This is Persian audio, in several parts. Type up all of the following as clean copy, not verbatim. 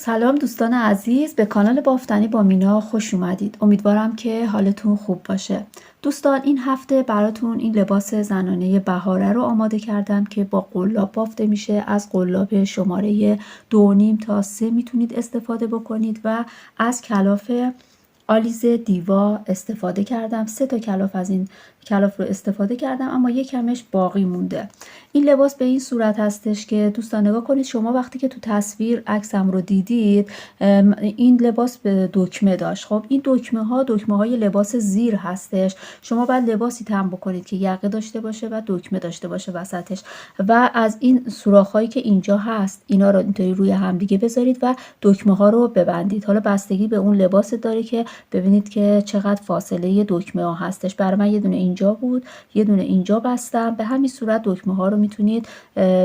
سلام دوستان عزیز، به کانال بافتنی با مینا خوش اومدید. امیدوارم که حالتون خوب باشه. دوستان این هفته براتون این لباس زنانه بهاره رو آماده کردم که با قلاب بافته میشه. از قلاب شماره 2.5 تا 3 میتونید استفاده بکنید و از کلاف آلیز دیوا استفاده کردم. 3 تا کلاف از این کلاف رو استفاده کردم، اما یک کمش باقی مونده. این لباس به این صورت هستش که دوستان نگاه کنید، شما وقتی که تو تصویر عکسم رو دیدید این لباس به دکمه داشت. خب این دکمه های لباس زیر هستش. شما باید لباسی تم بکنید که یقه داشته باشه و دکمه داشته باشه وسطش، و از این سوراخ هایی که اینجا هست اینا رو اینطوری روی هم دیگه بذارید و دکمه ها رو ببندید. حالا بستگی به اون لباس داره که ببینید که چقدر فاصله دکمه ها هستش. برای من یه دونه اینجا بود، یه دونه اینجا بستم. به همین صورت دکمه ها رو میتونید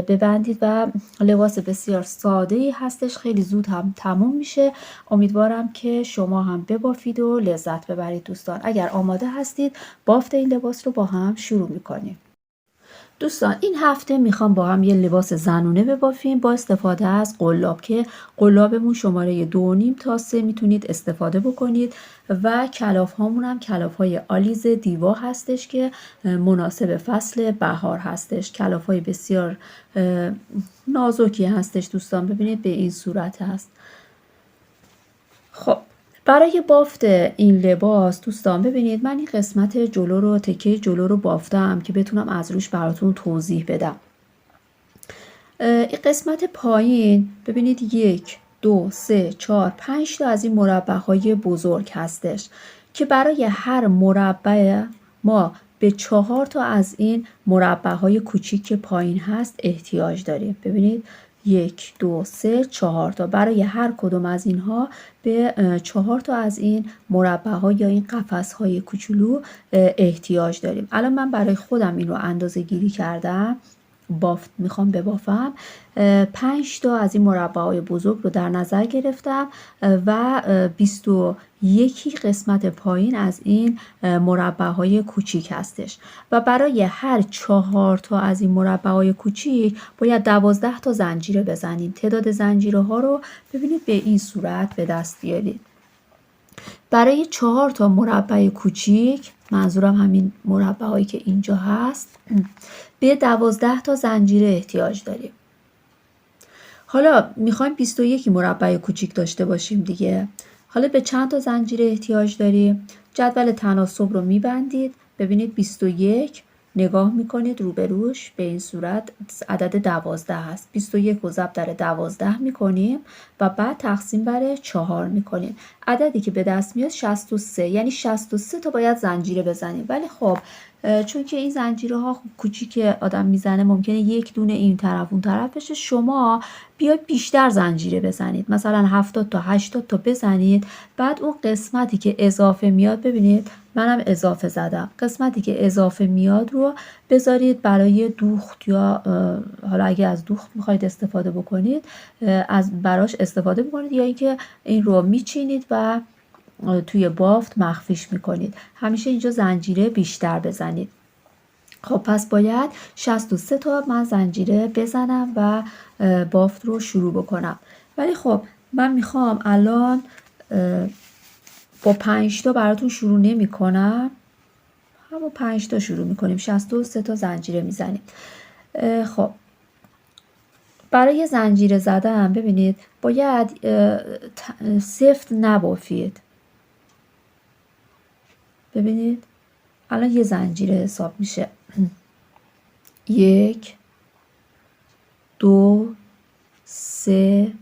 ببندید و لباس بسیار ساده ای هستش، خیلی زود هم تموم میشه. امیدوارم که شما هم ببافید و لذت ببرید. دوستان اگر آماده هستید بافت این لباس رو با هم شروع میکنیم. دوستان این هفته میخوام با هم یه لباس زنونه ببافیم با استفاده از قلاب که قلابمون شماره 2.5 تا 3 میتونید استفاده بکنید و کلاف هامون هم کلاف های آلیز دیوا هستش که مناسب فصل بهار هستش. کلاف های بسیار نازکی هستش دوستان، ببینید به این صورت هست. خب برای بافت این لباس دوستان ببینید من این قسمت جلو رو، تکه جلو رو بافتم که بتونم از روش براتون توضیح بدم. این قسمت پایین ببینید 1 2 3 4 5 تا از این مربع های بزرگ هستش که برای هر مربع ما به 4 تا از این مربع های کوچیک که پایین هست احتیاج داریم. ببینید 1 2 3 4 تا، برای هر کدوم از اینها به 4 تا از این مربع ها یا این قفس های کوچولو احتیاج داریم. الان من برای خودم این رو اندازه گیری کردم، میخوام ببافم. 5 تا از این مربع های بزرگ رو در نظر گرفتم و 21 قسمت پایین از این مربع های کوچیک هستش و برای هر 4 تا از این مربع های کوچیک باید 12 تا زنجیره بزنیم. تعداد زنجیره ها رو ببینید به این صورت به دست بیارید. برای 4 تا مربع کوچیک، منظورم همین مربع هایی که اینجا هست، به 12 تا زنجیره احتیاج داریم. حالا میخوایم 21 مربع کوچیک داشته باشیم دیگه. حالا به چند تا زنجیره احتیاج داریم؟ جدول تناسب رو میبندید. ببینید 21 نگاه میکنید روبروش به این صورت عدد 12 هست. 21 رو ضرب در 12 میکنیم و بعد تقسیم بر 4 میکنیم. عددی که به دست میاد 63، یعنی 63 تا باید زنجیره بزنیم. ولی خب چون که این زنجیره ها کوچیک آدم میزنه ممکنه یک دونه این طرف اون طرف بشه، شما بیاید بیشتر زنجیره بزنید، مثلا 70 تا 80 تا بزنید. بعد اون قسمتی که اضافه میاد، ببینید منم اضافه زدم، قسمتی که اضافه میاد رو بذارید برای دوخت، یا حالا اگه از دوخت میخواید استفاده بکنید از براش استفاده بکنید، یا اینکه این رو میچینید و توی بافت مخفیش میکنید. همیشه اینجا زنجیره بیشتر بزنید. خب پس باید 63 تا من زنجیره بزنم و بافت رو شروع بکنم. ولی خب من میخوام الان با 5 تا براتون شروع نمی کنم، همون 5 تا شروع میکنیم. 63 تا زنجیره میزنیم. خب برای زنجیره زدن ببینید باید سفت نبافید. ببینید الان یه زنجیره حساب میشه. 1 2 3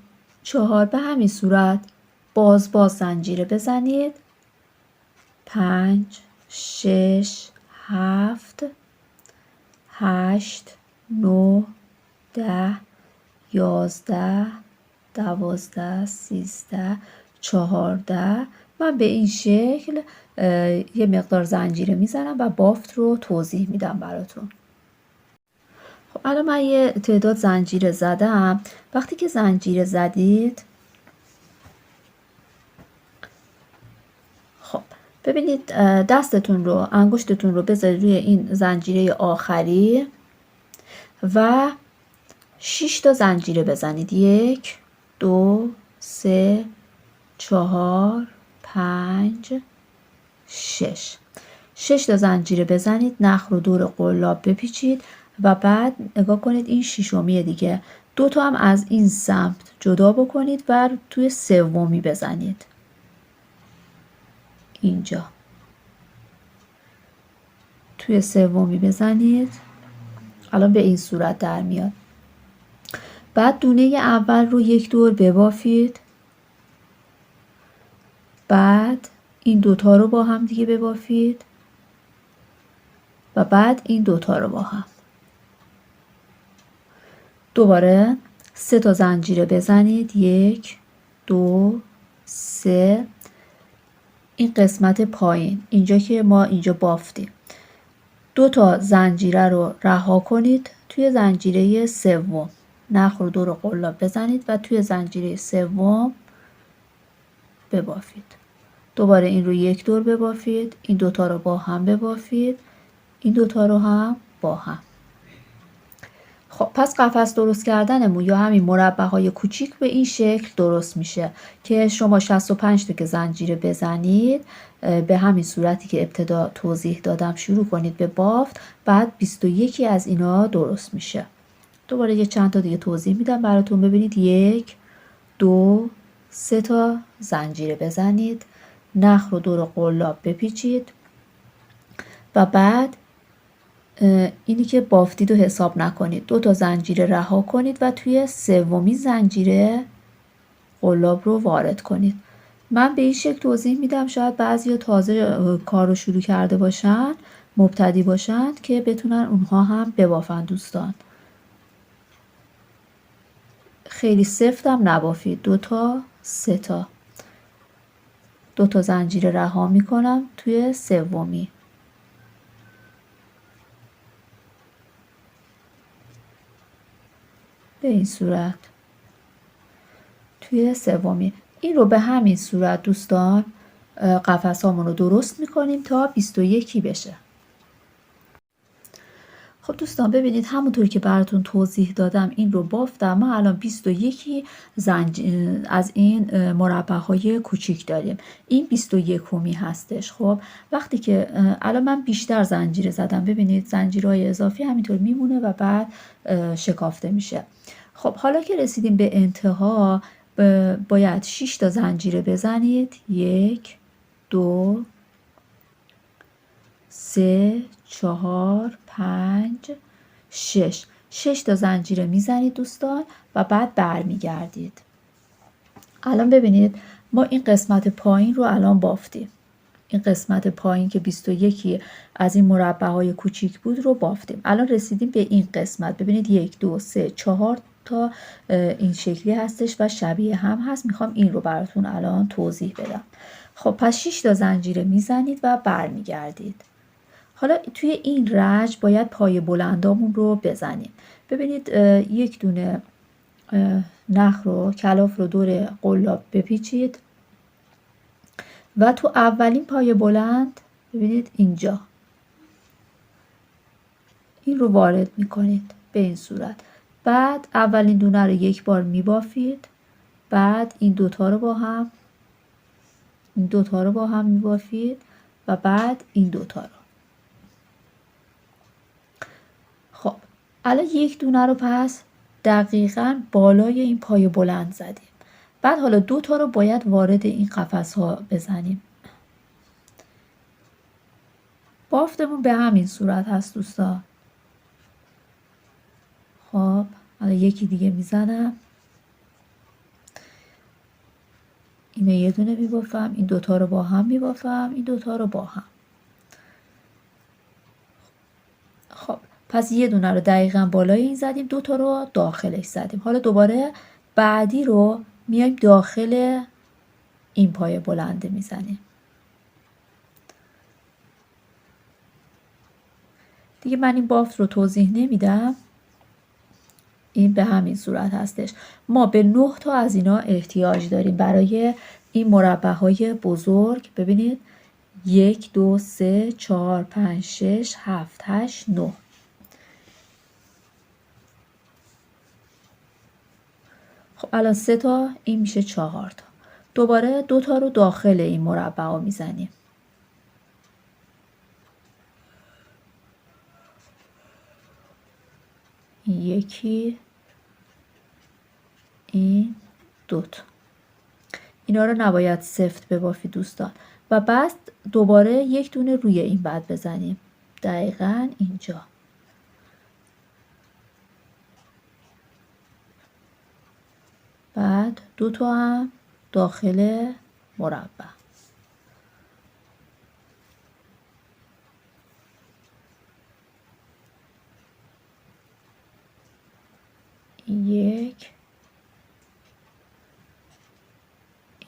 4 به همین صورت باز زنجیره بزنید. 5 6 7 8 9 10 11 12 13 14. من به این شکل یه مقدار زنجیره میزنم و بافت رو توضیح میدم براتون. خب الان من یه تعداد زنجیره زدم. وقتی که زنجیره زدید، خب ببینید دستتون رو، انگشتتون رو بذارید روی این زنجیره آخری و 6 تا زنجیره بزنید. 1 2 3 4 5 6 6 تا زنجیره بزنید، نخ رو دور قلاب بپیچید و بعد نگاه کنید این ششمیه دیگه، 2 تا هم از این سمت جدا بکنید و توی سومی بزنید. اینجا توی سومی بزنید. الان به این صورت در میاد. بعد دونه اول رو یک دور ببافید. بعد این دوتا رو با هم دیگه ببافید و بعد این دوتا رو با هم. دوباره 3 تا زنجیره بزنید. 1 2 3. این قسمت پایین اینجا که ما اینجا بافتیم، 2 تا زنجیره رو رها کنید. توی زنجیره سوم نخ رو دور قلاب بزنید و توی زنجیره سوم ببافید. دوباره این رو یک دور ببافید. این دوتا رو با هم ببافید. این دوتا رو هم با هم. خب پس قفس درست کردنمون یا همین مربع‌های کوچیک به این شکل درست میشه که شما 65 تا که زنجیره بزنید، به همین صورتی که ابتدا توضیح دادم شروع کنید به بافت، بعد 21 از اینا درست میشه. دوباره یه چند تا دیگه توضیح میدم براتون ببینید. 1 2 3 تا زنجیره بزنید، نخ رو دور قلاب بپیچید و بعد اینی که بافتید رو حساب نکنید، 2 تا زنجیره رها کنید و توی سومی زنجیره قلاب رو وارد کنید. من به این شکل توضیح میدم، شاید بعضی تازه کار رو شروع کرده باشن، مبتدی باشن، که بتونن اونها هم ببافن دوستان. خیلی سفتم نبافید. 2 تا 3 تا 2 تا زنجیره رها میکنم توی سومی. به این صورت توی سومی. این رو به همین صورت دوستان قفس هامون رو درست میکنیم تا 21 بشه. خب دوستان ببینید همونطور که براتون توضیح دادم این رو بافتم. ما الان 21 از این مربع‌های کوچیک داریم. این 21می هستش. خب وقتی که الان من بیشتر زنجیره زدم، ببینید زنجیرهای اضافی همینطور میمونه و بعد شکافته میشه. خب حالا که رسیدیم به انتها، باید 6 تا زنجیره بزنید. 1 2 3 4 5 6. 6 تا زنجیره میزنید دوستان و بعد برمیگردید. الان ببینید ما این قسمت پایین رو الان بافتیم. این قسمت پایین که 21 از این مربع‌های کوچیک بود رو بافتیم. الان رسیدیم به این قسمت. ببینید 1 2 3 4 تا این شکلی هستش و شبیه هم هست. میخوام این رو براتون الان توضیح بدم. خب پس 6 تا زنجیره میزنید و برمیگردید. حالا توی این رج باید پای بلندامون رو بزنیم. ببینید یک دونه نخ رو کلاف رو دور قلاب بپیچید و تو اولین پای بلند ببینید اینجا این رو وارد میکنید به این صورت. بعد اولین دونه رو یک بار میبافید. بعد این دوتا رو با هم میبافید و بعد این دوتا رو. خب الان یک دونه رو پس دقیقاً بالای این پای بلند زدیم. بعد حالا 2 تا رو باید وارد این قفس ها بزنیم. بافتمون به همین صورت هست دوستان. خب حالا یکی دیگه میزنم. اینو یه دونه میبافم، این 2 تا رو با هم میبافم، این 2 تا رو با هم. خب پس یه دونه رو دقیقاً بالای این زدیم، 2 تا رو داخلش زدیم. حالا دوباره بعدی رو میایم داخل این پای بلنده میزنیم. دیگه من این بافت رو توضیح نمیدم. این به همین صورت هستش. ما به 9 تا از اینا احتیاج داریم برای این مربع‌های بزرگ. ببینید 1 2 3 4 5 6 7 8 9. خب الان 3 تا، این میشه 4 تا. دوباره 2 تا رو داخل این مربع ها میزنیم. یکی، این 2 تا. اینا رو نباید سفت ببافید دوستان. و بعد دوباره یک دونه روی این بعد بزنیم. دقیقاً اینجا. بعد 2 تا هم داخل مربع. یک،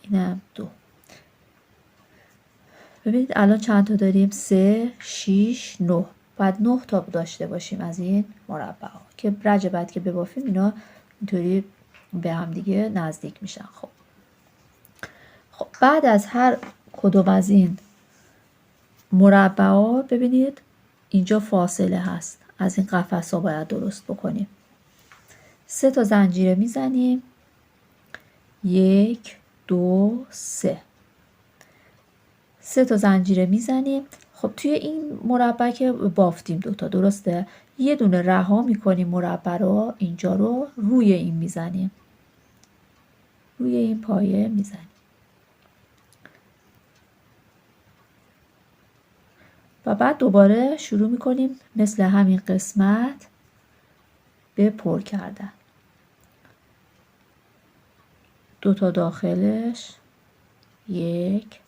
اینم 2. ببینید الان چند تا داریم؟ 3 6 9. بعد 9 تا داشته باشیم از این مربع ها که رج بعد که ببافیم اینا اینطوری به هم دیگه نزدیک میشن. خب بعد از هر کدوم از این مربع ها ببینید اینجا فاصله هست. از این قفس ها باید درست بکنیم. 3 تا زنجیره میزنیم. 1 2 3. 3 تا زنجیره میزنیم. خب توی این مربع که بافتیم 2 تا، درسته؟ یه دونه رها میکنیم مربع رو، اینجا رو روی این میزنیم. روی این پایه میزنیم. و بعد دوباره شروع میکنیم مثل همین قسمت به پر کردن. 2 تا داخلش، 1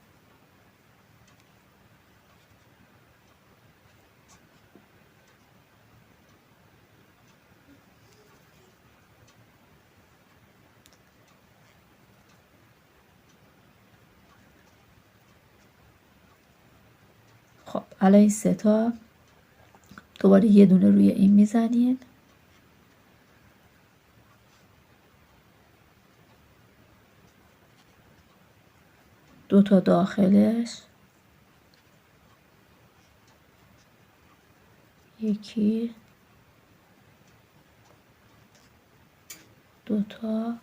خب الان این 3 تا دوباره یه دونه روی این میزنیم. دو تا داخلش، یکی 2 تا،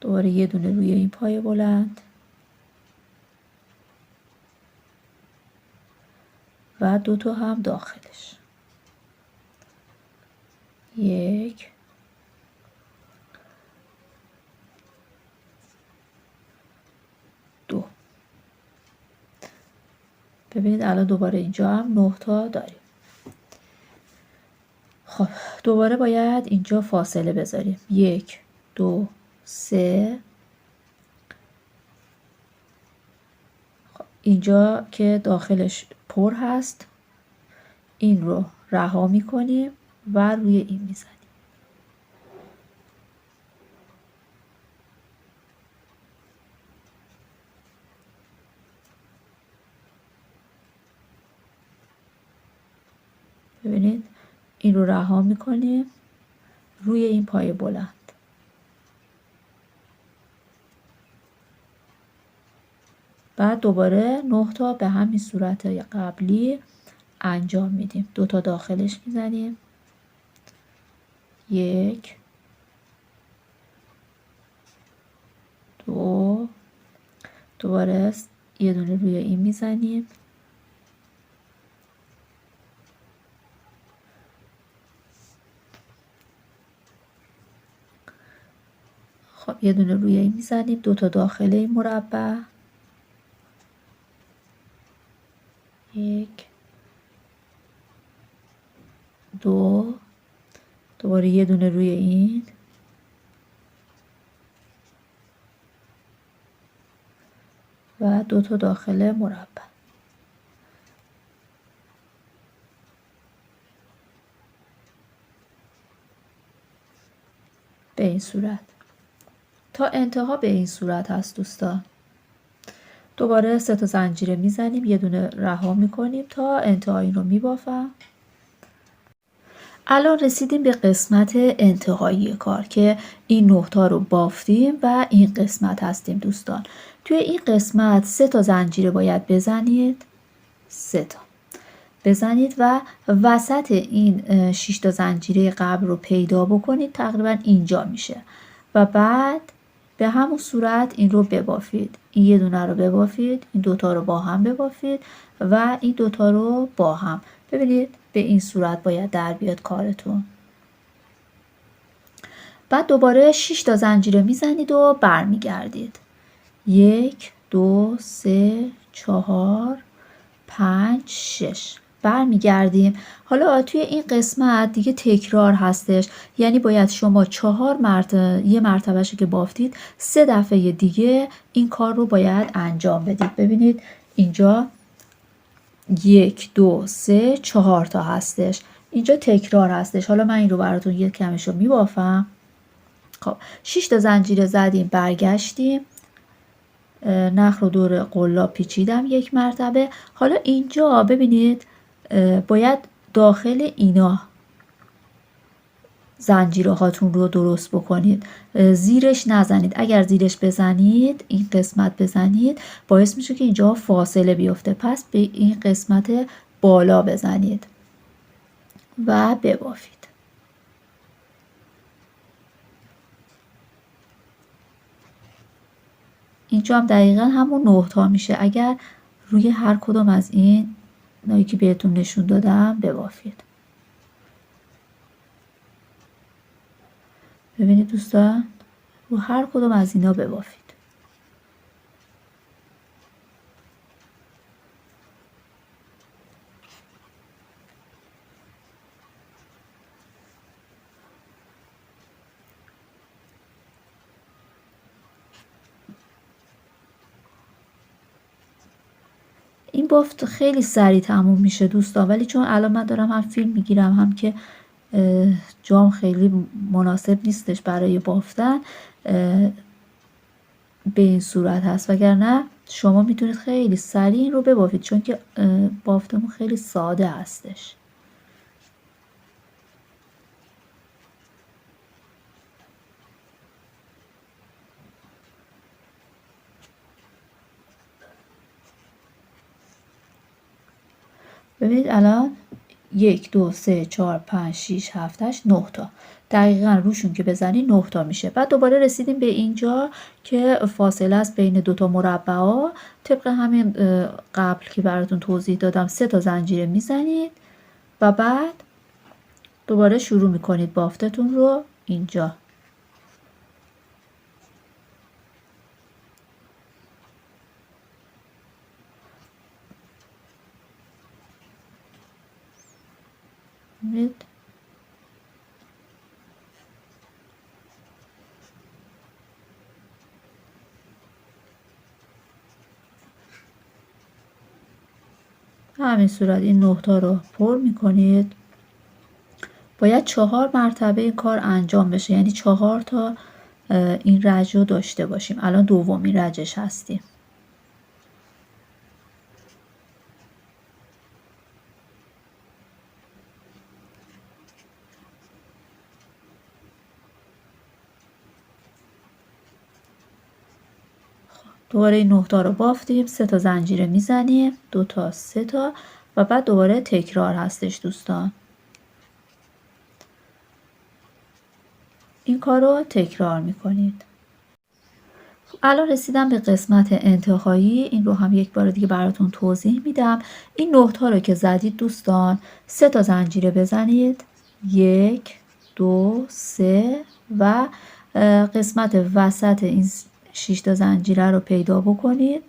دوباره یه دونه روی این پای بلند و 2 تا هم داخلش. 1 2. ببینید الان دوباره اینجا هم 9 تا داریم. خب دوباره باید اینجا فاصله بذاریم. 1 2 3. خب اینجا که داخلش پر هست این رو رها میکنیم و روی این میزنیم. ببینید این رو رها میکنیم روی این پایه بلند. بعد دوباره 9 تا به همین صورت قبلی انجام میدیم. 2 تا داخلش میزنیم. 1 2. دوباره یه دونه روی این میزنیم. خب یه دونه روی این میزنیم. 2 تا داخل این مربع. 1 2. دوباره یه دونه روی این و 2 تا داخل مربع. به این صورت تا انتها به این صورت هست دوستان. دوباره 3 تا زنجیره میزنیم، یه دونه رها میکنیم تا انتها این رو میبافم. الان رسیدیم به قسمت انتهایی کار که این 9 تا رو بافتیم و این قسمت هستیم دوستان. توی این قسمت 3 تا زنجیره باید بزنید. 3 تا. بزنید و وسط این 6 تا زنجیره قبل رو پیدا بکنید. تقریبا اینجا میشه و بعد به همون صورت این رو ببافید. این یه دونه رو ببافید، این دوتا رو با هم ببافید و این دوتا رو با هم. ببینید به این صورت باید در بیاد کارتون. بعد دوباره 6 تا زنجیره میزنید و برمیگردید. 1 2 3 4 5 6 برمیگردیم. حالا توی این قسمت دیگه تکرار هستش، یعنی باید شما 4 مرتبه، یه مرتبهشو که بافتید 3 دفعه دیگه این کار رو باید انجام بدید. ببینید اینجا 1 2 3 4 تا هستش، اینجا تکرار هستش. حالا من این رو براتون یه کمشو میبافم. خب 6 تا زنجیره زدیم، برگشتیم، نخ رو دور قلاب پیچیدم 1 مرتبه. حالا اینجا ببینید باید داخل اینا زنجیره هاتون رو درست بکنید، زیرش نزنید. اگر زیرش بزنید، این قسمت بزنید، باعث میشه که اینجا فاصله بیفته. پس به این قسمت بالا بزنید و ببافید. اینجا هم دقیقا همون 9 تا میشه. اگر روی هر کدوم از این نایی که بهتون نشون دادم ببافید. ببینید دوستان، رو هر کدوم از اینا ببافید. این بافت خیلی سریع تموم میشه دوستان، ولی چون الان من دارم هم فیلم میگیرم هم که جام خیلی مناسب نیستش برای بافتن، به این صورت هست. وگرنه شما میتونید خیلی سریع این رو ببافید، چون که بافتمون خیلی ساده هستش. ببینید الان 1 2 3 4 5 6 7 8 9 تا دقیقا روشون که بزنی 9 تا میشه. بعد دوباره رسیدیم به اینجا که فاصله است بین دوتا مربعا. طبق همین قبل که براتون توضیح دادم 3 تا زنجیره میزنید و بعد دوباره شروع میکنید بافتتون رو اینجا. همین صورت این 9 تا رو پر میکنید. باید 4 مرتبه این کار انجام بشه، یعنی 4 تا این رج رو داشته باشیم. الان دومین رجش هستیم. دوباره این 9 تا رو بافتیم، 3 تا زنجیره میزنیم، 2 تا 3 تا و بعد دوباره تکرار هستش دوستان. این کار رو تکرار میکنید. الان رسیدم به قسمت انتهایی. این رو هم یک بار دیگه براتون توضیح میدم. این 9 تا رو که زدید دوستان 3 تا زنجیره بزنید، 1 2 3 و قسمت وسط این 6 تا زنجیره رو پیدا بکنید.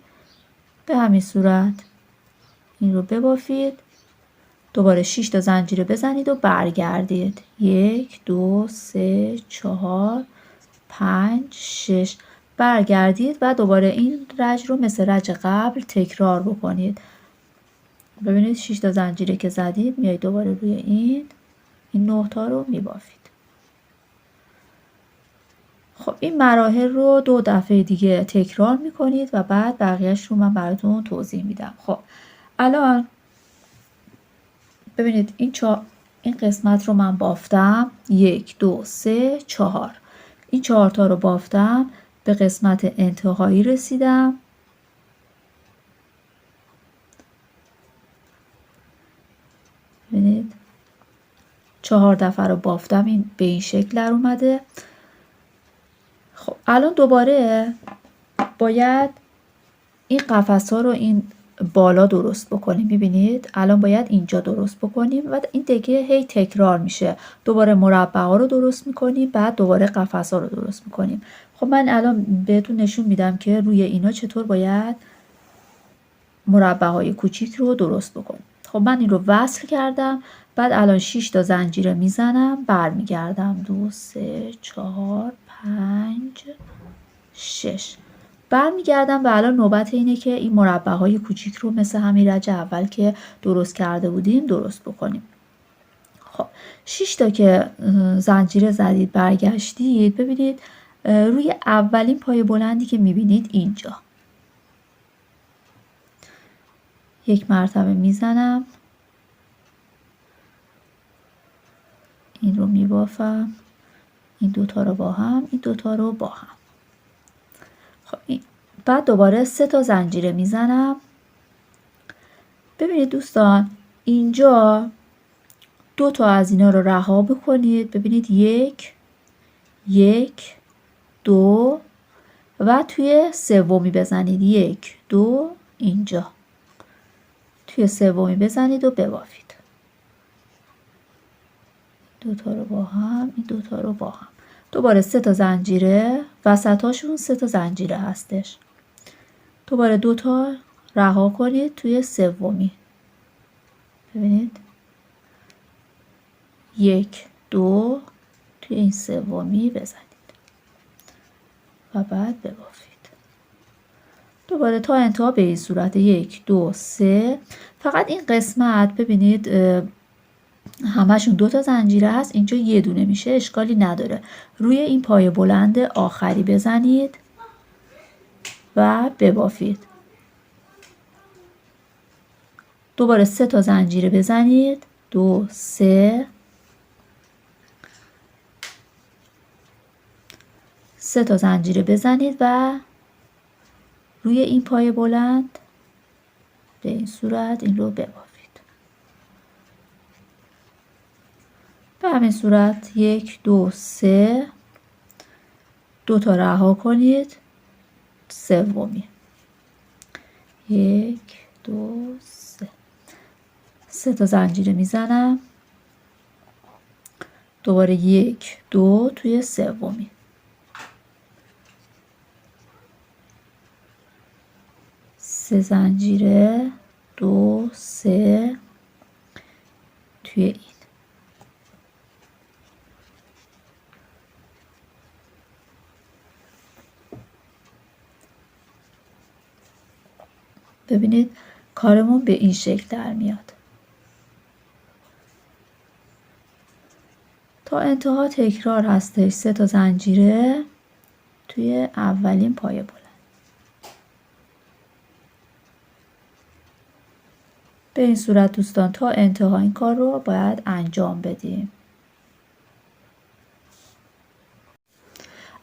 به همین صورت این رو ببافید. دوباره 6 تا زنجیره بزنید و برگردید. 1 2 3 4 5 6 برگردید و دوباره این رج رو مثل رج قبل تکرار بکنید. ببینید 6 تا زنجیره که زدید میایید دوباره روی این 9 تا رو میبافید. خب این مراحل رو 2 دفعه دیگه تکرار میکنید و بعد بقیهش رو من براتون توضیح میدم. خب الان ببینید این قسمت رو من بافتم، 1 2 3 4 این 4 تا رو بافتم، به قسمت انتهایی رسیدم. ببینید 4 دفعه رو بافتم، این به این شکل در اومده. خب الان دوباره باید این قفس ها رو این بالا درست بکنیم. میبینید الان باید اینجا درست بکنیم و این دیگه هی تکرار میشه. دوباره مربع ها رو درست میکنیم، بعد دوباره قفس ها رو درست میکنیم. خب من الان بهتون نشون میدم که روی اینا چطور باید مربع های کوچیک رو درست بکنیم. خب من این رو وصل کردم. بعد الان 6 تا زنجیره میزنم، برمیگردم 2 3 4 5 6 برمیگردم و الان نوبت اینه که این مربع های کوچیک رو مثل همین رج اول که درست کرده بودیم درست بکنیم. خب 6 تا که زنجیره زدید برگشتید، ببینید روی اولین پای بلندی که میبینید اینجا یک مرتبه میزنم، این رو میبافم، این دوتا رو با هم، این دوتا رو با هم. خب بعد دوباره 3 تا زنجیره میزنم. ببینید دوستان اینجا 2 تا از اینا رو رها بکنید. ببینید 1 2 و توی سومی بزنید 1 2 اینجا توی سومی بزنید و ببافید. دوتا رو با هم، این دوتا رو با هم. دوباره 3 تا زنجیره، وسطاشون 3 تا زنجیره هستش. دوباره 2 تا رها کنید توی سومی. ببینید 1 2 توی این سومی بزنید و بعد ببافید. دوباره تا انتها به این صورت 1 2 3. فقط این قسمت ببینید همشون 2 تا زنجیره هست، اینجا یه دونه میشه، اشکالی نداره. روی این پای بلند آخری بزنید و ببافید. دوباره 3 تا زنجیره بزنید 2 3 3 تا زنجیره بزنید و روی این پای بلند به این صورت این رو ببافید. به همین صورت 1 2 3 2 تا رها کنید، سومی 1 2 3 3 تا زنجیره میزنم، دوباره 1 2 توی سومی 3 زنجیره 2 3 توی این. ببینید کارمون به این شکل در میاد. تا انتها تکرار هستش. 3 تا زنجیره توی اولین پایه بلند. به این صورت دوستان تا انتها این کار رو باید انجام بدیم.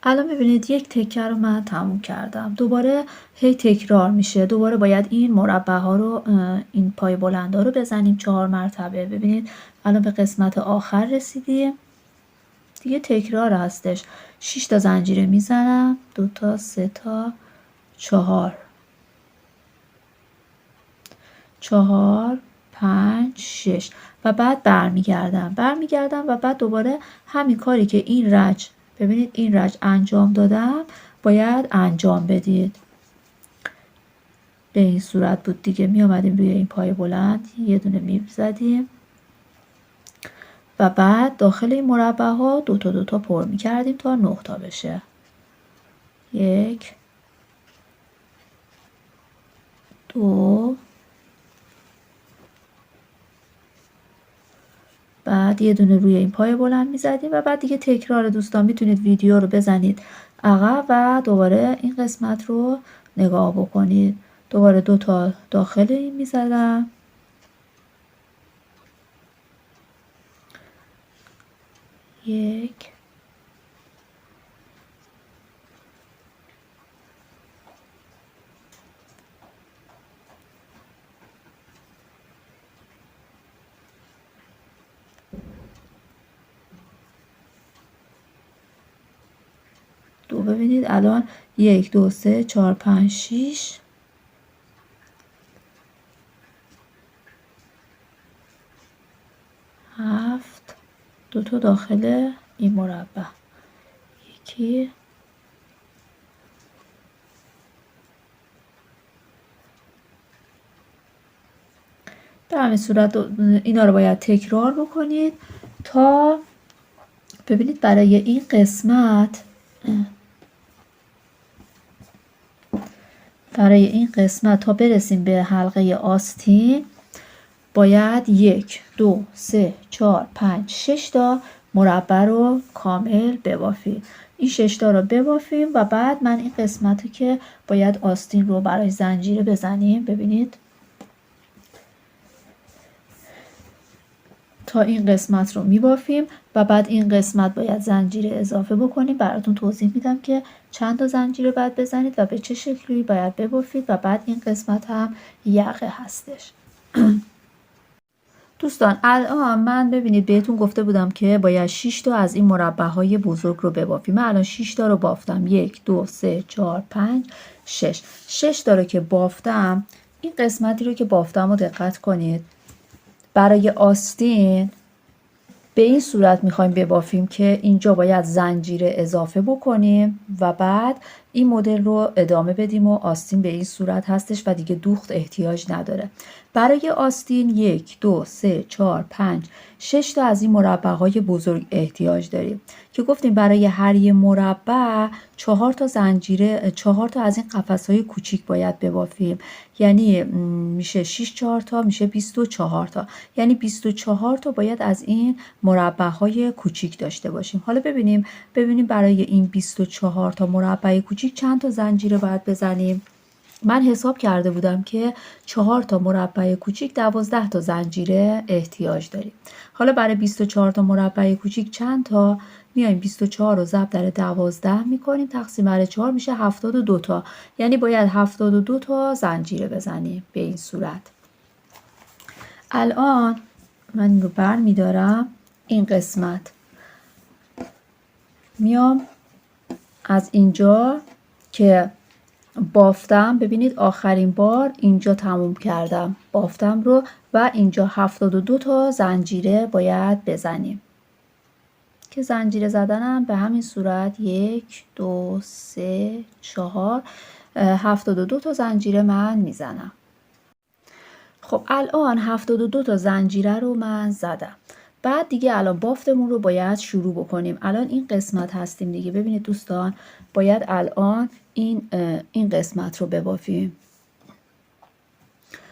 الان ببینید یک تکه رو من تموم کردم. دوباره هی تکرار میشه. دوباره باید این مربع ها رو، این پای بلند ها رو بزنیم 4 مرتبه. ببینید الان به قسمت آخر رسیدیم. دیگه تکرار هستش. 6 تا زنجیره میزنم، 2 تا 3 تا 4 4 5 6 و بعد برمیگردم و بعد دوباره همین کاری که این رج، ببینید این رج انجام دادم باید انجام بدید. به این صورت بود دیگه. می آمدیم روی این پای بلند یه دونه میب زدیم و بعد داخل این مربع ها 2 تا 2 تا پر می کردیم تا 9 تا بشه. 1 2 بعد یه دونه روی این پای بلند میزدیم و بعد دیگه تکرار. دوستان میتونید ویدیو رو بزنید عقب و دوباره این قسمت رو نگاه بکنید. دوباره 2 تا داخل این میزدم، یک 2. ببینید الان 1 2 3 4 5 6 7 2 تا داخل این مربع، یکی به همین صورت اینا رو باید تکرار بکنید تا ببینید برای این قسمت تا برسیم به حلقه آستین باید 1 2 3 4 5 6 تا مربع رو کامل ببافید. این 6 تا رو ببافیم و بعد من این قسمتی که باید آستین رو برای زنجیره بزنیم، ببینید تا این قسمت رو میبافیم و بعد این قسمت باید زنجیره اضافه بکنیم. براتون توضیح میدم که چند تا زنجیره باید بزنید و به چه شکلی باید ببافید و بعد این قسمت هم یقه هستش. دوستان الان من ببینید بهتون گفته بودم که باید 6 تا از این مربع های بزرگ رو ببافیم. من الان 6 تا رو بافتم. 1 2 3 4 5 6 تا رو که بافتم، این قسمتی رو که بافتم رو دقت کنید. برای آستین به این صورت میخوایم ببافیم که اینجا باید زنجیره اضافه بکنیم و بعد این مدل رو ادامه بدیم و آستین به این صورت هستش و دیگه دوخت احتیاج نداره. برای آستین 1 2 3 4 5 6 تا از این مربع های بزرگ احتیاج داریم که گفتیم برای هر یه مربع 4 تا زنجیره 4 تا از این قفس های کوچیک باید ببافیم. یعنی میشه 6 4 تا میشه 24 تا، یعنی 24 تا باید از این مربع های کوچیک داشته باشیم. حالا ببینیم برای این 24 تا مربع کوچیک چند تا زنجیره باید بزنیم. من حساب کرده بودم که 4 تا مربع کوچیک 12 تا زنجیره احتیاج داریم. حالا برای 24 تا مربع کوچیک چند تا؟ میایم 24 رو ضرب در 12 میکنیم، تقسیم بر 4 میشه 72 تا، یعنی باید 72 تا زنجیره بزنیم به این صورت. الان من این رو بر میدارم، این قسمت میام از اینجا که بافتم، ببینید آخرین بار اینجا تموم کردم بافتم رو و اینجا 72 تا زنجیره باید بزنیم که زنجیره زدنم به همین صورت 1 2 3 4 72 تا زنجیره من میزنم. خب الان 72 تا زنجیره رو من زدم. بعد دیگه الان بافتمون رو باید شروع بکنیم. الان این قسمت هستیم دیگه. ببینید دوستان باید الان این قسمت رو ببافیم.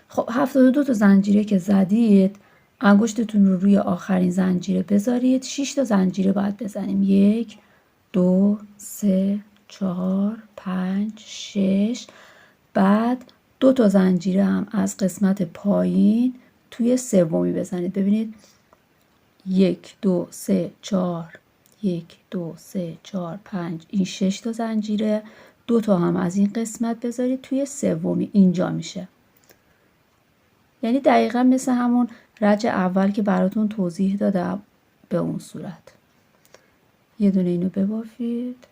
خب 72 تا زنجیره که زدید انگشتتون رو روی آخرین زنجیره بذارید. 6 تا زنجیره باید بزنیم. 1 2 3 4 5 6. بعد 2 تا زنجیره هم از قسمت پایین توی سومی بزنید. ببینید 1 2 3 4 1 2 3 4 5 این 6 تا زنجیره. 2 تا هم از این قسمت بذارید توی سومی، اینجا میشه. یعنی دقیقا مثل همون رج اول که براتون توضیح دادم به اون صورت. یه دونه اینو ببافید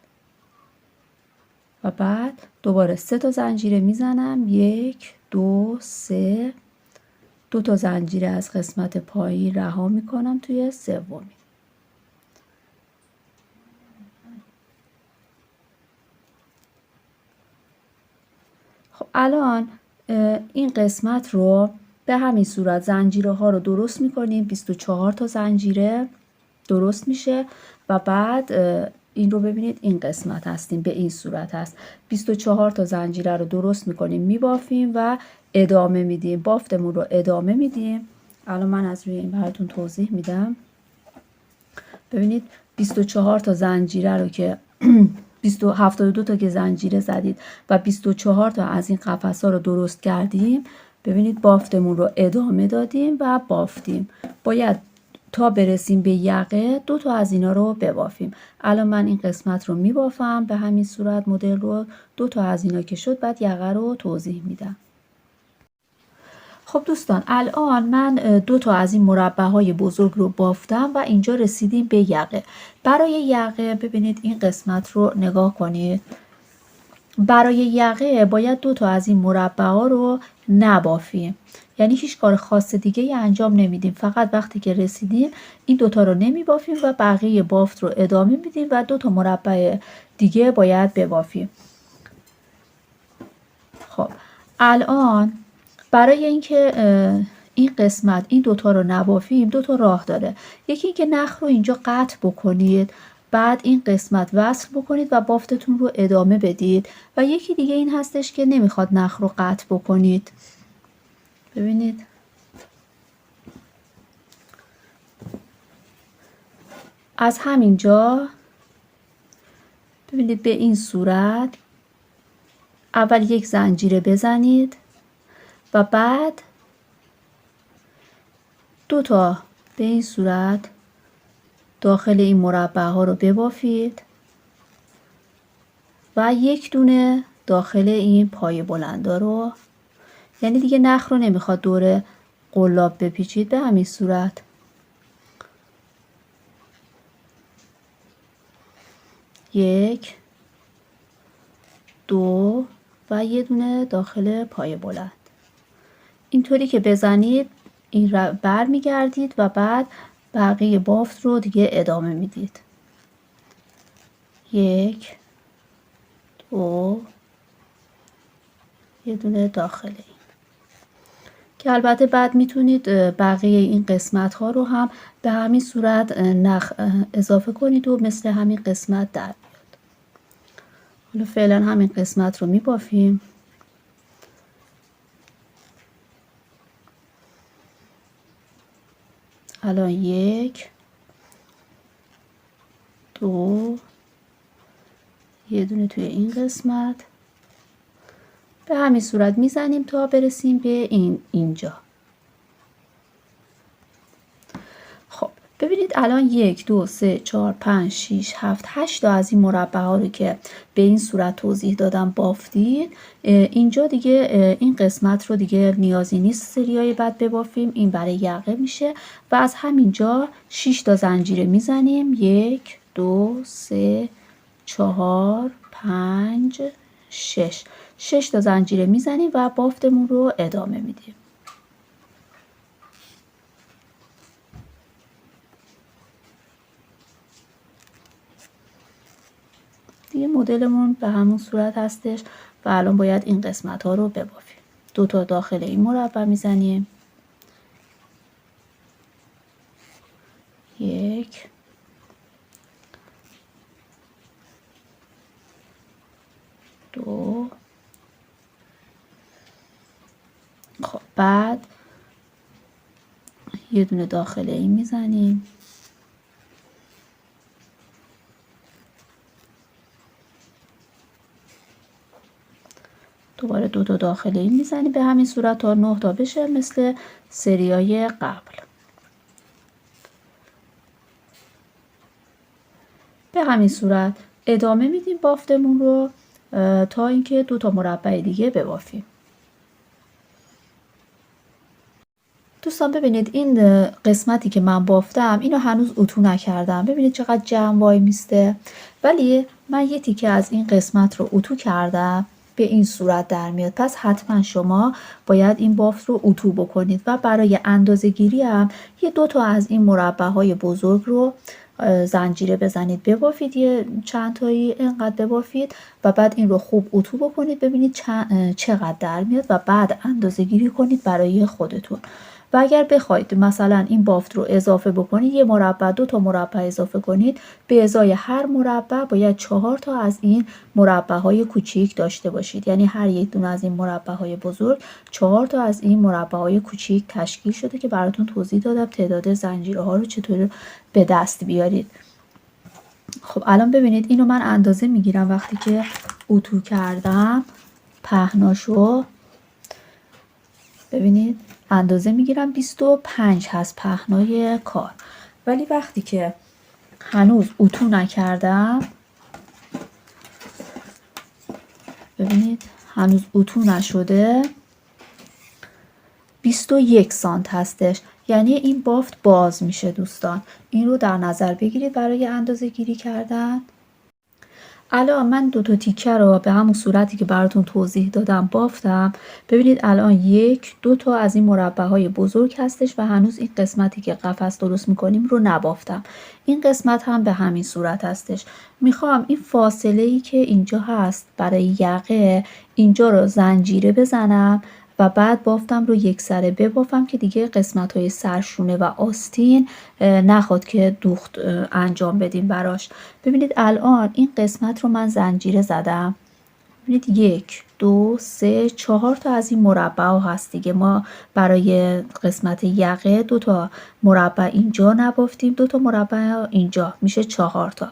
و بعد دوباره 3 تا زنجیره میزنم. 1 2 3. 2 تا زنجیره از قسمت پایین رها میکنم توی سومی. خب الان این قسمت رو به همین صورت زنجیره ها رو درست میکنیم. 24 تا زنجیره درست میشه و بعد این رو ببینید این قسمت هستیم به این صورت هست. 24 تا زنجیره رو درست میکنیم، میبافیم و ادامه میدیم. بافتمون رو ادامه میدیم. الان من از روی این براتون توضیح میدم. ببینید 24 تا زنجیره رو که 72 تا که زنجیره زدید و 24 تا از این قفس ها رو درست کردیم. ببینید بافتمون رو ادامه دادیم و بافتیم. باید تا برسیم به یقه 2 تا از اینا رو ببافیم. الان من این قسمت رو میبافم به همین صورت مدل رو. 2 تا از اینا که شد بعد یقه رو توضیح میدم. خب دوستان الان من 2 تا از این مربع‌های بزرگ رو بافتم و اینجا رسیدیم به یقه. برای یقه ببینید این قسمت رو نگاه کنید. برای یقه باید 2 تا از این مربع‌ها رو نبافیم. یعنی هیچ کار خاص دیگه ای انجام نمیدیم. فقط وقتی که رسیدیم این 2 تا رو نمیبافیم و بقیه بافت رو ادامه میدیم و 2 تا مربع دیگه باید ببافیم. خب الان برای اینکه این قسمت این 2 تا رو نبافیم 2 تا راه داره. یکی اینکه نخ رو اینجا قطع بکنید، بعد این قسمت وصل بکنید و بافتتون رو ادامه بدید، و یکی دیگه این هستش که نمیخواد نخ رو قطع بکنید. ببینید از همینجا ببینید به این صورت اول یک زنجیره بزنید و بعد 2 تا به این صورت داخل این مربع ها رو ببافید و 1 دونه داخل این پای بلندا رو، یعنی دیگه نخ رو نمیخواد دور قلاب بپیچید، به همین صورت 1 2 و 1 دونه داخل پای بلند. اینطوری که بزنید این رو بر میگردید و بعد بقیه بافت رو دیگه ادامه میدید. 1 2 1 دونه داخل این، که البته بعد میتونید بقیه این قسمت ها رو هم به همین صورت نخ اضافه کنید و مثل همین قسمت در بیاد. حالا فعلا همین قسمت رو میبافیم. الان 1 2 1 دونه توی این قسمت به همین صورت میزنیم تا برسیم به اینجا. خب ببینید الان 1 2 3 4 5 6 7 8 تا از این مربع ها رو که به این صورت توضیح دادم بافتید. اینجا دیگه این قسمت رو دیگه نیازی نیست سریای بعد ببافیم، این برای یقه میشه و از همینجا 6 تا زنجیره میزنیم. 1 2 3 4 5 6 تا زنجیره میزنیم و بافتمون رو ادامه میدیم. دیگه مدلمون به همون صورت هستش و الان باید این قسمت ها رو ببافیم. 2 تا داخل این مربع میزنیم. 1 2 خب بعد 1 دونه داخل این میزنیم. دوباره 2 تا داخل این میزنیم به همین صورت تا 9 تا بشه مثل سریای قبل. به همین صورت ادامه میدیم بافتمون رو تا اینکه 2 تا مربع دیگه ببافیم. دوستان ببینید این قسمتی که من بافتم اینو هنوز اتو نکردم. ببینید چقدر جمع وای میسته، ولی من یه تیکه از این قسمت رو اتو کردم به این صورت در میاد. پس حتما شما باید این بافت رو اتو بکنید و برای اندازه گیری هم 2 تا از این مربع های بزرگ رو زنجیره بزنید ببافید، یه چند تایی اینقدر ببافید و بعد این رو خوب اتو بکنید ببینید چقدر در میاد و بعد اندازه گیری کنید برای خودتون. و اگر بخواید مثلا این بافت رو اضافه بکنید، یه مربع 2 تا مربع اضافه کنید، به ازای هر مربع باید 4 تا از این مربع های کوچیک داشته باشید. یعنی هر یک دونه از این مربع های بزرگ 4 تا از این مربع های کوچیک تشکیل شده که براتون توضیح دادم تعداد زنجیره ها رو چطور به دست بیارید. خب الان ببینید اینو من اندازه میگیرم وقتی که اتو کردم پهناشو، ببینید اندازه میگیرم 25 هست پهنای کار، ولی وقتی که هنوز اتو نکردم ببینید هنوز اتو نشده 21 سانت هستش. یعنی این بافت باز میشه دوستان. این رو در نظر بگیرید برای اندازه گیری کردن. الان من دو تا تیکه رو به همون صورتی که براتون توضیح دادم بافتم. ببینید الان یک دو تا از این مربع‌های بزرگ هستش و هنوز این قسمتی که قفس درست میکنیم رو نبافتم. این قسمت هم به همین صورت هستش. میخوام این فاصله‌ای که اینجا هست برای یقه اینجا رو زنجیره بزنم و بعد بافتم رو یک سره ببافم که دیگه قسمت های سرشونه و آستین نخواد که دوخت انجام بدیم براش. ببینید الان این قسمت رو من زنجیره زدم. ببینید 1 2 3 4 تا از این مربع ها هست دیگه. ما برای قسمت یقه 2 تا مربع اینجا نبافتیم، 2 تا مربع اینجا، میشه 4 تا.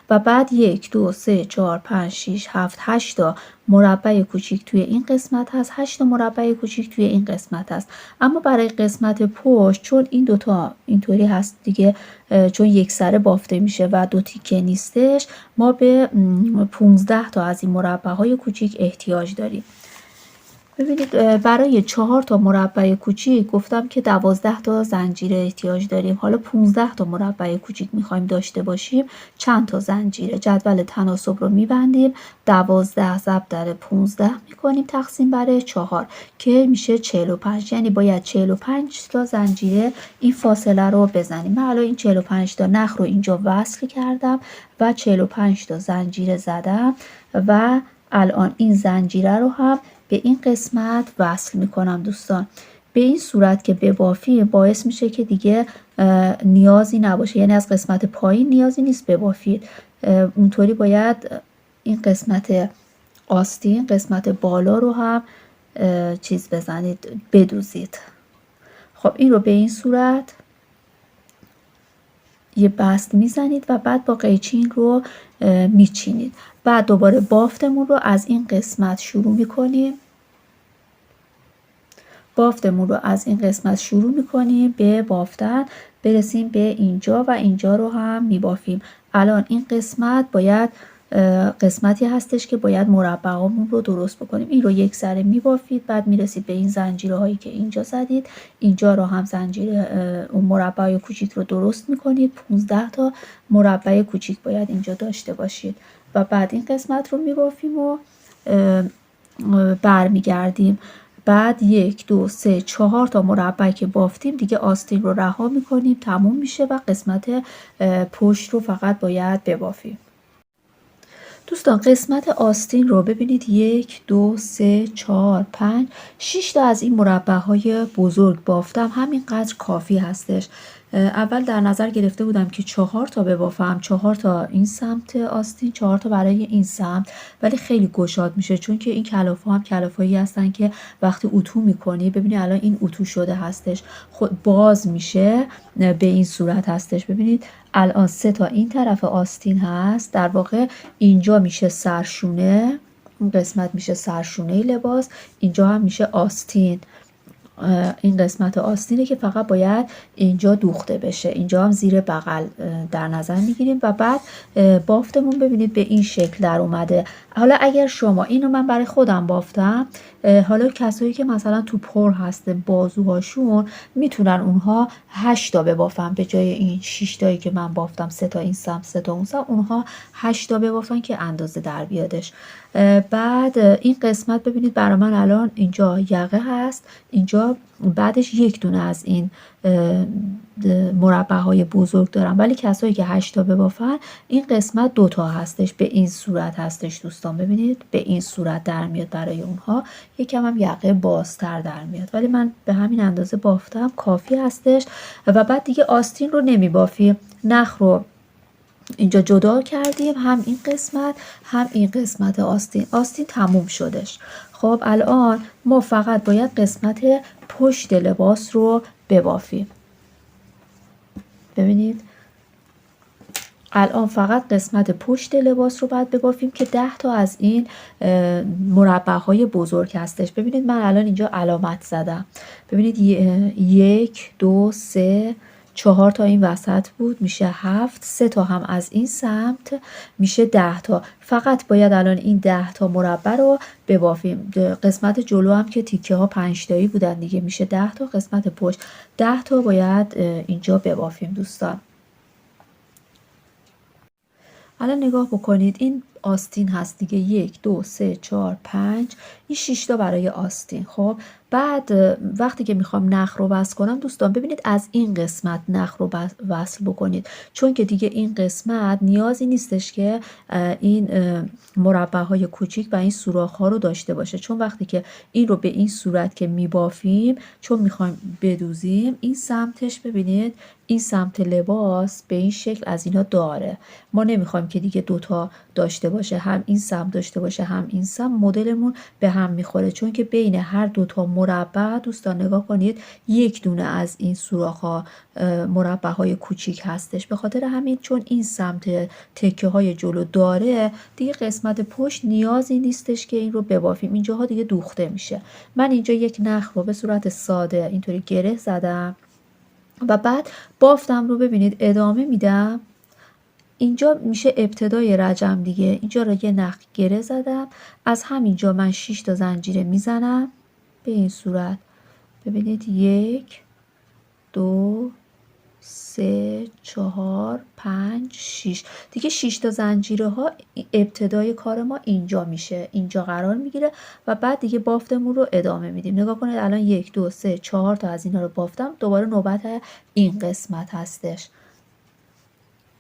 و بعد 1 2 3 4 5 6 7 8 تا مربع کوچیک توی این قسمت هست، 8 تا مربع کوچیک توی این قسمت هست. اما برای قسمت پشت چون این دوتا اینطوری هست دیگه، چون یک سره بافته میشه و دو تیکه نیستش، ما به 15 تا از این مربع های کوچیک احتیاج داریم. ببینید برای 4 تا مربع کوچیک گفتم که 12 تا زنجیره احتیاج داریم. حالا 15 تا مربع کوچیک میخوایم داشته باشیم، چند تا زنجیره؟ جدول تناسب رو میبندیم، 12 ضرب در 15 میکنیم تقسیم بر 4 که میشه 45. یعنی باید 45 تا زنجیره این فاصله رو بزنیم. من الان این 45 تا نخ رو اینجا وصل کردم و 45 تا زنجیره زدم و الان این زنجیره رو هم به این قسمت وصل میکنم دوستان. به این صورت که ببافیم باعث میشه که دیگه نیازی نباشه، یعنی از قسمت پایین نیازی نیست ببافید. اونطوری باید این قسمت آستین، قسمت بالا رو هم چیز بزنید، بدوزید. خب این رو به این صورت یه بست میزنید و بعد با قیچین رو میچینید. بعد دوباره بافتمون رو از این قسمت شروع میکنیم. بافتمون رو از این قسمت شروع میکنیم به بافتن، برسیم به اینجا و اینجا رو هم میبافیم. الان این قسمت باید قسمتی هستش که باید مربعامون رو درست بکنیم. این رو یک سره میبافید، بعد میرسید به این زنجیره هایی که اینجا زدید، اینجا رو هم زنجیره اون مربع کوچیک رو درست میکنید. 15 تا مربع کوچیک باید اینجا داشته باشید و بعد این قسمت رو میبافیم و برمیگردیم. بعد 1 2 3 4 تا مربع که بافتیم دیگه آستین رو رها میکنیم، تموم میشه و قسمت پشت رو فقط باید ببافیم. دوستان قسمت آستین رو ببینید 1 2 3 4 5 6 تا از این مربع های بزرگ بافتم. همینقدر کافی هستش. اول در نظر گرفته بودم که 4 تا ببافم، 4 تا این سمت آستین، 4 تا برای این سمت، ولی خیلی گشاد میشه چون که این کلافه هم کلافه‌ای هستن که وقتی اتو میکنی، ببینید الان این اتو شده هستش، خود باز میشه، به این صورت هستش. ببینید الان 3 تا این طرف آستین هست، در واقع اینجا میشه سرشونه، این قسمت میشه سرشونه لباس، اینجا هم میشه آستین. این قسمت آستینه که فقط باید اینجا دوخته بشه، اینجا هم زیر بغل در نظر میگیریم و بعد بافتمون ببینید به این شکل در اومده. حالا اگر شما اینو من برای خودم بافتم، حالا کسایی که مثلا تو پر هست بازوهاشون میتونن اونها 8 تا ببافن به جای این 6 تایی که من بافتم، 3 تا این سمت 3 تا اون سمت، اونها 8 تا ببافن که اندازه در بیادش. بعد این قسمت ببینید برای من الان اینجا یقه هست، اینجا بعدش یک دونه از این مربع های بزرگ دارم، ولی کسایی که 8 تا ببافن این قسمت 2 تا هستش، به این صورت هستش دوستان. ببینید به این صورت در میاد، برای اونها یکم هم یقه بازتر در میاد، ولی من به همین اندازه بافتم کافی هستش. و بعد دیگه آستین رو نمی بافیم، نخ رو اینجا جدا کردیم، هم این قسمت هم این قسمت آستین تموم شدش. خب الان ما فقط باید قسمت پشت لباس رو ببافیم. ببینید الان فقط قسمت پشت لباس رو باید ببافیم که 10 تا از این مربع های بزرگ هستش. ببینید من الان اینجا علامت زدم، ببینید 1 2 3 4 تا این وسط بود میشه 7، 3 تا هم از این سمت میشه 10 تا. فقط باید الان این 10 تا مربع رو ببافیم. قسمت جلو هم که تیکه ها 5 تایی بودن دیگه میشه 10 تا، قسمت پشت 10 تا باید اینجا ببافیم دوستان. الان نگاه بکنید این آستین هست دیگه، 1 2 3 4 5، این 6 تا برای آستین. خب بعد وقتی که میخوام نخ رو وصل کنم دوستان ببینید از این قسمت نخ رو وصل بکنید، چون که دیگه این قسمت نیازی نیستش که این مربع های کوچیک و این سوراخ ها رو داشته باشه، چون وقتی که این رو به این صورت که میبافیم چون میخوایم بدوزیم این سمتش ببینید این سمت لباس به این شکل از اینا داره. ما نمیخوایم که دیگه دوتا داشته باشه، هم این سمت داشته باشه هم این سمت، مدلمون به هم میخوره، چون که بین هر دوتا مربع دوستان نگاه کنید یک دونه از این سوراخ ها مربع های کوچیک هستش. به خاطر همین چون این سمت تکه های جلو داره دیگه قسمت پشت نیازی نیستش که این رو ببافیم، اینجاها دیگه دوخته میشه. من اینجا یک نخ رو به صورت ساده اینطوری گره زدم و بعد بافتم رو ببینید ادامه میدم. اینجا میشه ابتدای رجم دیگه، اینجا رو یه نخ گره زدم، از همینجا من 6 تا زنجیره میزنم به این صورت. ببینید 1 2 3 4 5 6 دیگه 6 تا زنجیره ها ابتدای کار ما اینجا میشه، اینجا قرار میگیره و بعد دیگه بافتمون رو ادامه میدیم. نگاه کنید الان 1 2 3 4 تا از اینا رو بافتم، دوباره نوبت این قسمت هستش.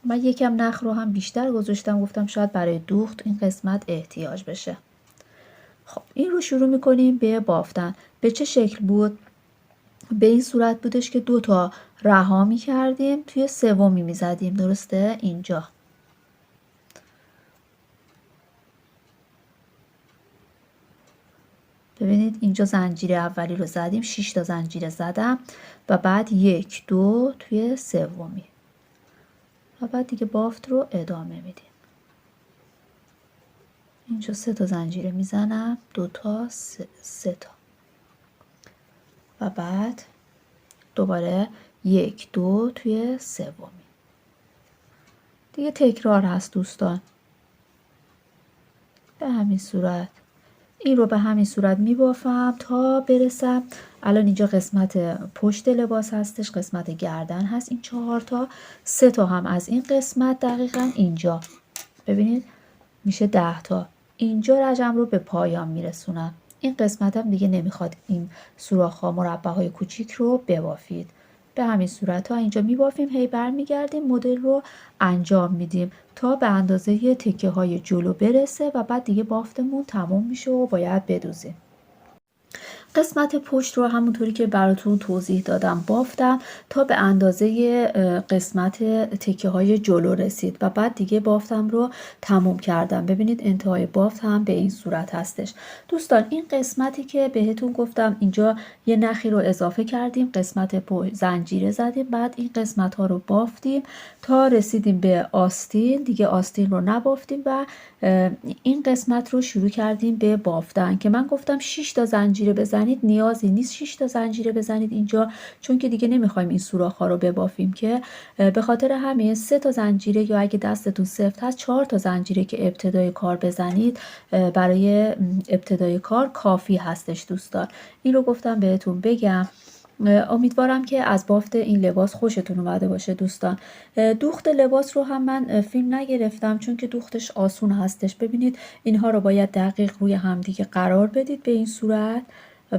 من یکم نخ رو هم بیشتر گذاشتم، گفتم شاید برای دوخت این قسمت احتیاج بشه. خب این رو شروع میکنیم به بافتن. به چه شکل بود؟ به این صورت بودش که 2 تا رها میکردیم توی سومی میزدیم، درسته؟ اینجا ببینید اینجا زنجیره اولی رو زدیم، 6 تا زنجیره زدم و بعد 1 2 توی سومی و بعد دیگه بافت رو ادامه میدیم. اینجا 3 تا زنجیره میزنم، 2 تا 3 تا و بعد دوباره 1 2 توی سومی. دیگه تکرار هست دوستان. به همین صورت این رو به همین صورت میبافم تا برسم. الان اینجا قسمت پشت لباس هستش، قسمت گردن هست، این 4 تا، 3 تا هم از این قسمت دقیقا اینجا ببینید میشه 10 تا. اینجا رجم رو به پایان میرسونم. این قسمت هم دیگه نمیخواد این سوراخ ها مربع های کوچیک رو ببافید. به همین صورت ها اینجا میبافیم، هی برمیگردیم مدل رو انجام میدیم تا به اندازه تکه های جلو برسه و بعد دیگه بافتمون تموم میشه و باید بدوزیم. قسمت پشت رو همونطوری که براتون توضیح دادم بافتم تا به اندازه قسمت تکه های جلو رسید و بعد دیگه بافتم رو تموم کردم. ببینید انتهای بافت هم به این صورت هستش. دوستان این قسمتی که بهتون گفتم اینجا یه نخی رو اضافه کردیم، قسمت زنجیره زدیم، بعد این قسمت ها رو بافتیم تا رسیدیم به آستین، دیگه آستین رو نبافتیم و این قسمت رو شروع کردیم به بافتن که من گفتم 6 تا زنجیره بزنید، نیازی نیست 6 تا زنجیره بزنید اینجا، چون که دیگه نمیخوایم این سوراخ ها رو ببافیم که به خاطر همین 3 تا زنجیره یا اگه دستتون سفت هست 4 تا زنجیره که ابتدای کار بزنید برای ابتدای کار کافی هستش دوستان. این رو گفتم بهتون بگم. امیدوارم که از بافت این لباس خوشتون اومده باشه دوستان. دوخت لباس رو هم من فیلم نگرفتم چون که دوختش آسون هستش. ببینید اینها رو باید دقیق روی همدیگه قرار بدید به این صورت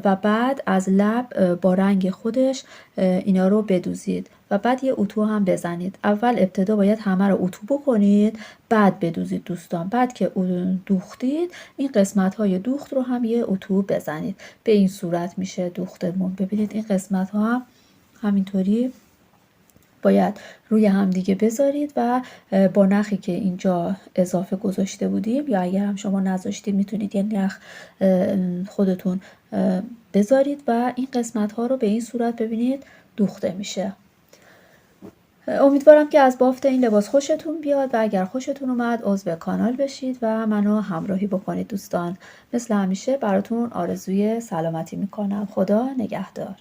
و بعد از لب با رنگ خودش اینا رو بدوزید و بعد یه اتو هم بزنید. اول ابتدا باید همه رو اتو بکنید بعد بدوزید دوستان. بعد که دوختید این قسمت های دوخت رو هم یه اتو بزنید. به این صورت میشه دوختمون. ببینید این قسمت ها هم همینطوری باید روی هم دیگه بذارید و با نخی که اینجا اضافه گذاشته بودیم یا اگر هم شما نذاشتید میتونید یه نخ خودتون بذارید و این قسمت ها رو به این صورت ببینید دوخته میشه. امیدوارم که از بافت این لباس خوشتون بیاد و اگر خوشتون اومد عضو کانال بشید و منو همراهی بکنید دوستان. مثل همیشه براتون آرزوی سلامتی میکنم. خدا نگهدار.